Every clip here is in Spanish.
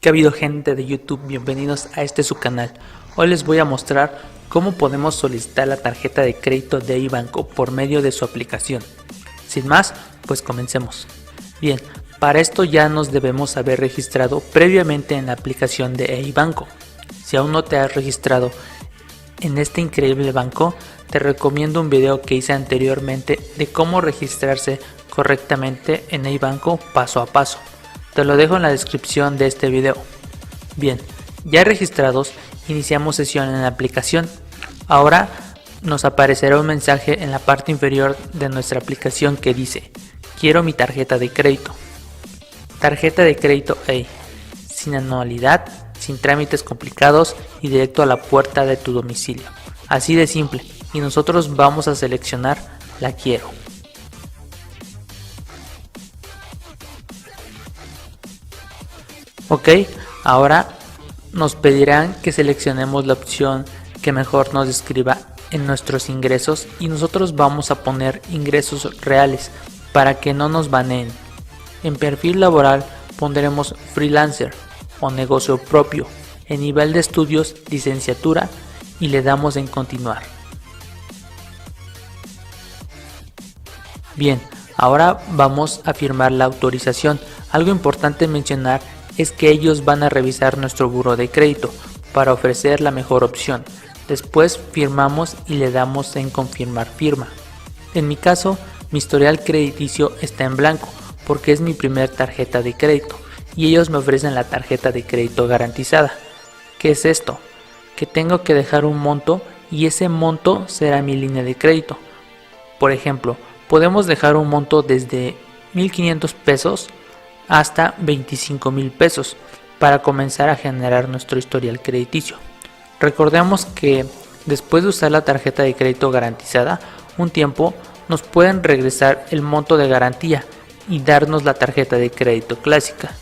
¿Qué ha habido, gente de YouTube? Bienvenidos a su canal. Hoy les voy a mostrar cómo podemos solicitar la tarjeta de crédito de iBanco por medio de su aplicación. Sin más, pues comencemos. Bien, para esto ya nos debemos haber registrado previamente en la aplicación de iBanco. Si aún no te has registrado en este increíble banco, te recomiendo un video que hice anteriormente de cómo registrarse correctamente en iBanco paso a paso. Te lo dejo en la descripción de este video. Bien, ya registrados, iniciamos sesión en la aplicación. Ahora nos aparecerá un mensaje en la parte inferior de nuestra aplicación que dice: quiero mi tarjeta de crédito. Tarjeta de crédito sin anualidad, sin trámites complicados y directo a la puerta de tu domicilio. Así de simple, y nosotros vamos a seleccionar la quiero. Ok, ahora nos pedirán que seleccionemos la opción que mejor nos describa en nuestros ingresos y nosotros vamos a poner ingresos reales para que no nos baneen. En perfil laboral pondremos freelancer o negocio propio, en nivel de estudios licenciatura y le damos en continuar. Bien, ahora vamos a firmar la autorización. Algo importante mencionar es que ellos van a revisar nuestro buró de crédito para ofrecer la mejor opción. Después firmamos y le damos en confirmar firma. En mi caso, mi historial crediticio está en blanco porque es mi primer tarjeta de crédito y ellos me ofrecen la tarjeta de crédito garantizada. ¿Qué es esto? Que tengo que dejar un monto y ese monto será mi línea de crédito. Por ejemplo, podemos dejar un monto desde 1,500 pesos hasta 25,000 pesos para comenzar a generar nuestro historial crediticio. Recordemos que después de usar la tarjeta de crédito garantizada, un tiempo nos pueden regresar el monto de garantía y darnos la tarjeta de crédito clásica.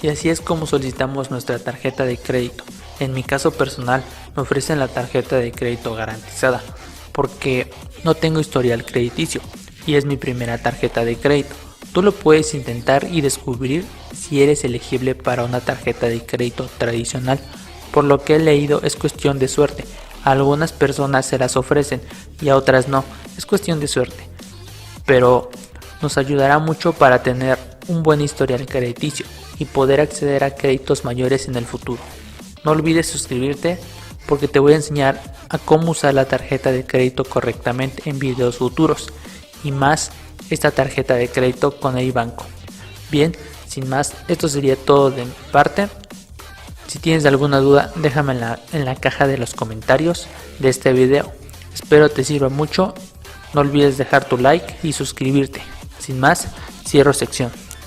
Y así es como solicitamos nuestra tarjeta de crédito. En mi caso personal me ofrecen la tarjeta de crédito garantizada porque no tengo historial crediticio y es mi primera tarjeta de crédito. Tú lo puedes intentar y descubrir si eres elegible para una tarjeta de crédito tradicional. Por lo que he leído, es cuestión de suerte. A algunas personas se las ofrecen y a otras no, es cuestión de suerte. Pero nos ayudará mucho para tener un buen historial crediticio y poder acceder a créditos mayores en el futuro. No olvides suscribirte porque te voy a enseñar a cómo usar la tarjeta de crédito correctamente en videos futuros y más esta tarjeta de crédito con iBanco. Bien, sin más, esto sería todo de mi parte. Si tienes alguna duda, déjame en la caja de los comentarios de este video. Espero te sirva mucho. No olvides dejar tu like y suscribirte. Sin más, cierro sección.